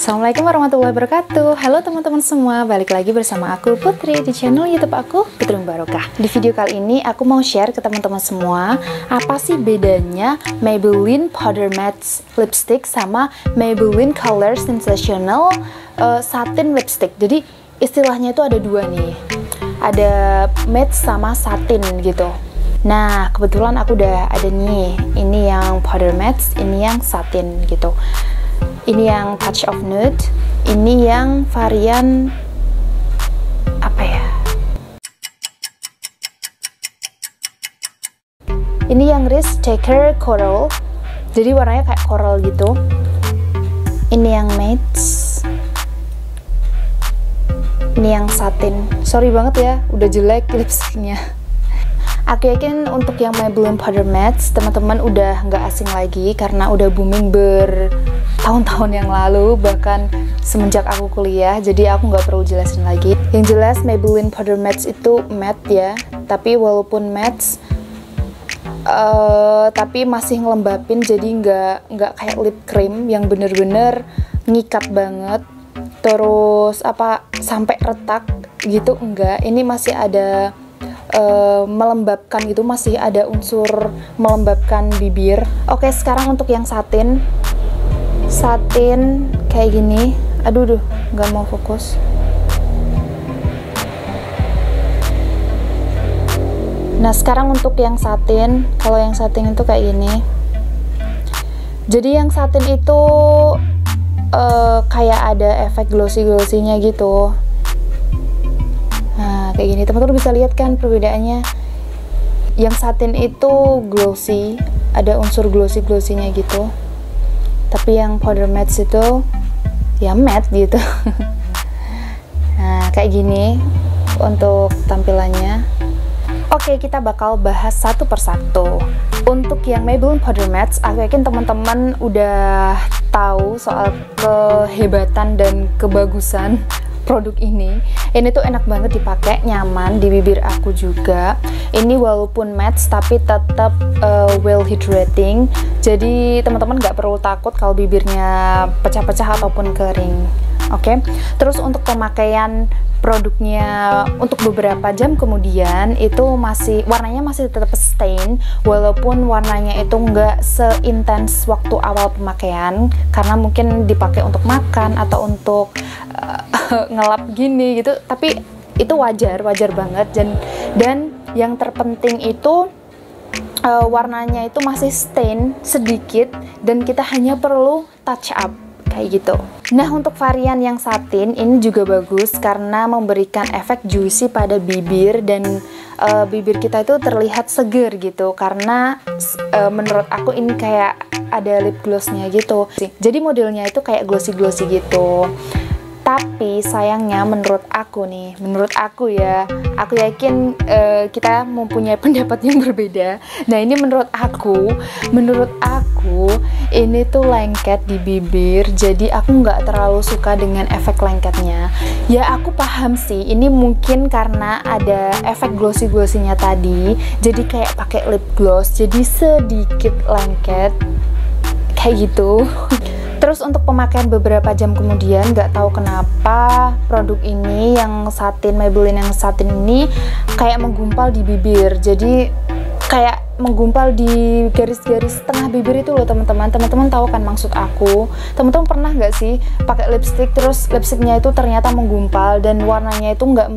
Assalamualaikum warahmatullahi wabarakatuh. Halo teman-teman semua, balik lagi bersama aku Putri di channel YouTube aku Putri Barokah. Di video kali ini aku mau share ke teman-teman semua apa sih bedanya Maybelline Powder Matte Lipstick sama Maybelline Color Sensational Satin Lipstick. Jadi istilahnya itu ada dua nih, ada matte sama satin gitu. Nah kebetulan aku udah ada nih, ini yang powder matte, ini yang satin gitu. Ini yang touch of nude, ini yang varian apa ya? Ini yang risk taker coral, jadi warnanya kayak coral gitu. Ini yang matte, ini yang satin. Sorry banget ya, udah jelek lipsticknya. Aku yakin untuk yang Maybelline Powder Matte teman-teman udah nggak asing lagi karena udah booming bertahun-tahun yang lalu, bahkan semenjak aku kuliah, jadi aku nggak perlu jelasin lagi. Yang jelas Maybelline Powder Matte itu matte ya, tapi walaupun matte tapi masih ngelembapin, jadi nggak kayak lip cream yang bener-bener ngikat banget terus apa sampai retak gitu, enggak. Ini masih ada melembabkan gitu, masih ada unsur melembabkan bibir. Oke, sekarang untuk yang satin kayak gini. Aduh nggak mau fokus. Nah sekarang untuk yang satin, kalau yang satin itu kayak gini. Jadi yang satin itu kayak ada efek glossy-glossy-nya gitu. Nah kayak gini, teman-teman bisa lihat kan perbedaannya. Yang satin itu glossy, ada unsur glossy-glossy-nya gitu. Tapi yang powder matte itu ya matte gitu. Nah kayak gini untuk tampilannya. Oke, kita bakal bahas satu persatu. Untuk yang Maybelline Powder Matte, aku yakin teman-teman udah tahu soal kehebatan dan kebagusan produk ini. Ini tuh enak banget dipakai, nyaman di bibir aku juga. Ini walaupun matte tapi tetap well hydrating. Jadi teman-teman nggak perlu takut kalau bibirnya pecah-pecah ataupun kering. Oke. Terus untuk pemakaian produknya untuk beberapa jam kemudian itu warnanya masih tetap stain, walaupun warnanya itu nggak seintens waktu awal pemakaian karena mungkin dipakai untuk makan atau untuk ngelap gini gitu, tapi itu wajar banget. Dan yang terpenting itu warnanya itu masih stain sedikit dan kita hanya perlu touch up kayak gitu. Nah untuk varian yang satin ini juga bagus karena memberikan efek juicy pada bibir dan bibir kita itu terlihat seger gitu, karena menurut aku ini kayak ada lip glossnya gitu. Jadi modelnya itu kayak glossy-glossy gitu. Tapi sayangnya menurut aku ya, aku yakin kita mempunyai pendapat yang berbeda. Nah ini menurut aku ini tuh lengket di bibir, jadi aku nggak terlalu suka dengan efek lengketnya. Ya aku paham sih, ini mungkin karena ada efek glossy-glossy-nya tadi, jadi kayak pakai lip gloss, jadi sedikit lengket kayak gitu. Terus untuk pemakaian beberapa jam kemudian, nggak tahu kenapa produk ini yang satin, Maybelline yang satin ini kayak menggumpal di bibir. Jadi kayak menggumpal di garis-garis tengah bibir itu loh teman-teman. Teman-teman tahu kan maksud aku? Teman-teman pernah nggak sih pakai lipstick terus lipsticknya itu ternyata menggumpal dan warnanya itu nggak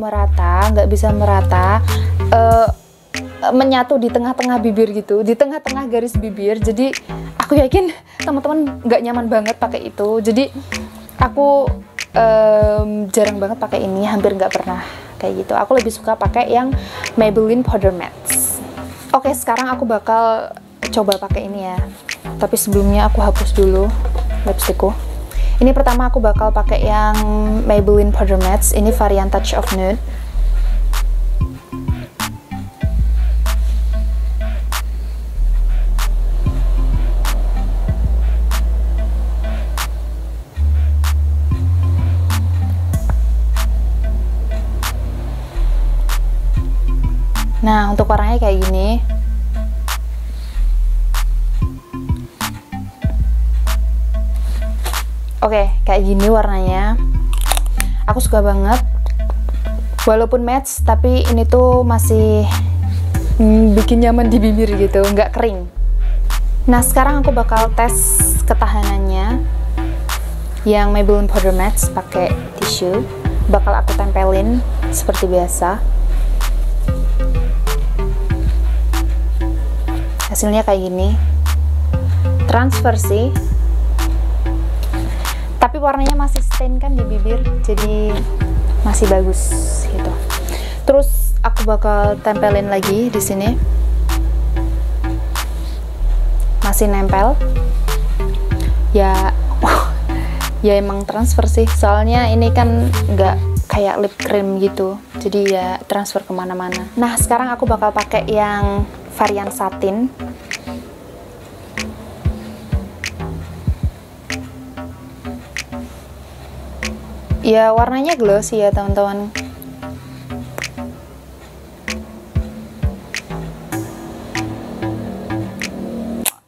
bisa merata, menyatu di tengah-tengah bibir gitu, di tengah-tengah garis bibir. Jadi aku yakin teman-teman nggak nyaman banget pakai itu. Jadi aku jarang banget pakai ini, hampir nggak pernah kayak gitu. Aku lebih suka pakai yang Maybelline Powder Matte. Oke, sekarang aku bakal coba pakai ini ya. Tapi sebelumnya aku hapus dulu lipstickku. Ini pertama aku bakal pakai yang Maybelline Powder Matte. Ini varian Touch of Nude. Nah untuk warnanya kayak gini. Oke, kayak gini warnanya. Aku suka banget. Walaupun match, tapi ini tuh masih bikin nyaman di bibir gitu, nggak kering. Nah, sekarang aku bakal tes ketahanannya yang Maybelline Powder Matte pakai tisu. Bakal aku tempelin seperti biasa. Hasilnya kayak gini. Transfer sih, tapi warnanya masih stain kan di bibir, jadi masih bagus gitu. Terus aku bakal tempelin lagi di sini. Masih nempel. Ya, ya emang transfer sih. Soalnya ini kan nggak kayak lip cream gitu, jadi ya transfer kemana-mana. Nah, sekarang aku bakal pakai yang varian satin. Ya warnanya glossy ya teman-teman.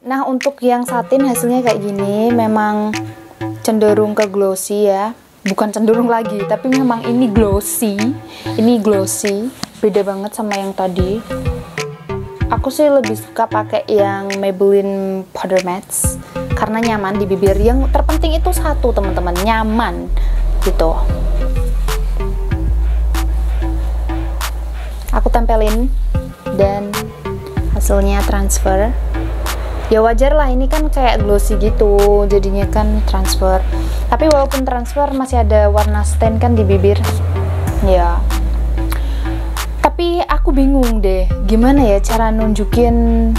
Nah, untuk yang satin hasilnya kayak gini, memang cenderung ke glossy ya. Bukan cenderung lagi, tapi memang ini glossy. Ini glossy, beda banget sama yang tadi. Aku sih lebih suka pakai yang Maybelline Powder Matte karena nyaman di bibir. Yang terpenting itu satu teman-teman, nyaman gitu. Aku tempelin dan hasilnya transfer. Ya wajar lah, ini kan kayak glossy gitu, jadinya kan transfer. Tapi walaupun transfer masih ada warna stain kan di bibir. Ya. Tapi aku bingung deh, gimana ya cara nunjukin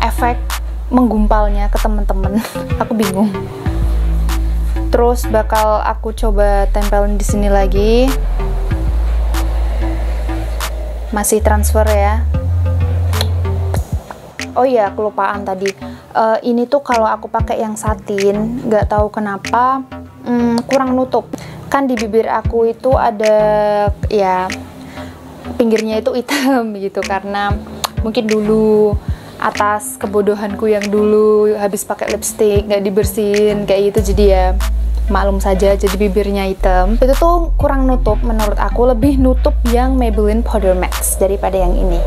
efek menggumpalnya ke temen-temen. Aku bingung. Terus bakal aku coba tempelin di sini lagi. Masih transfer ya. Oh iya, kelupaan tadi. Ini tuh kalau aku pakai yang satin, nggak tahu kenapa kurang nutup. Kan di bibir aku itu ada ya pinggirnya itu hitam gitu, karena mungkin dulu atas kebodohanku yang dulu habis pakai lipstick nggak dibersihin kayak gitu, jadi ya maklum saja jadi bibirnya hitam. Itu tuh kurang nutup menurut aku, lebih nutup yang Maybelline Powder Matte daripada yang ini.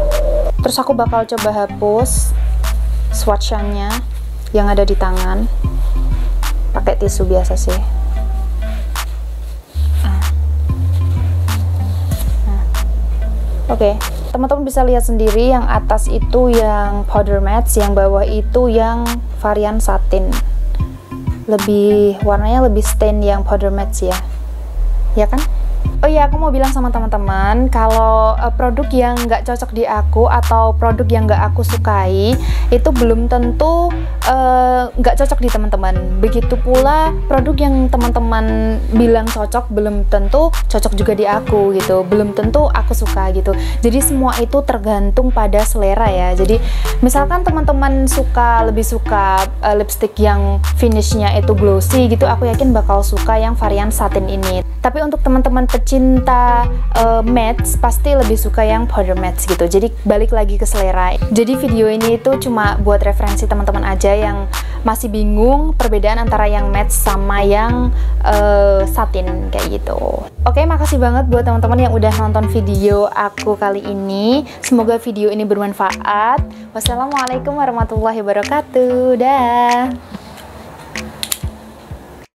Terus aku bakal coba hapus swatch-nya yang ada di tangan pakai tisu biasa sih. Oke, teman-teman bisa lihat sendiri yang atas itu yang powder matte, yang bawah itu yang varian satin. Lebih warnanya lebih stain yang powder matte ya kan? Oh iya, aku mau bilang sama teman-teman kalau produk yang nggak cocok di aku atau produk yang nggak aku sukai itu belum tentu nggak cocok di teman-teman. Begitu pula produk yang teman-teman bilang cocok belum tentu cocok juga di aku gitu, belum tentu aku suka gitu. Jadi semua itu tergantung pada selera ya. Jadi misalkan teman-teman lebih suka lipstick yang finishnya itu glossy gitu, aku yakin bakal suka yang varian satin ini. Tapi untuk teman-teman pecinta matte pasti lebih suka yang powder matte gitu. Jadi balik lagi ke selera. Jadi video ini itu cuma buat referensi teman-teman aja yang masih bingung perbedaan antara yang matte sama yang satin kayak gitu. Oke, makasih banget buat teman-teman yang udah nonton video aku kali ini. Semoga video ini bermanfaat. Wassalamualaikum warahmatullahi wabarakatuh. Dah.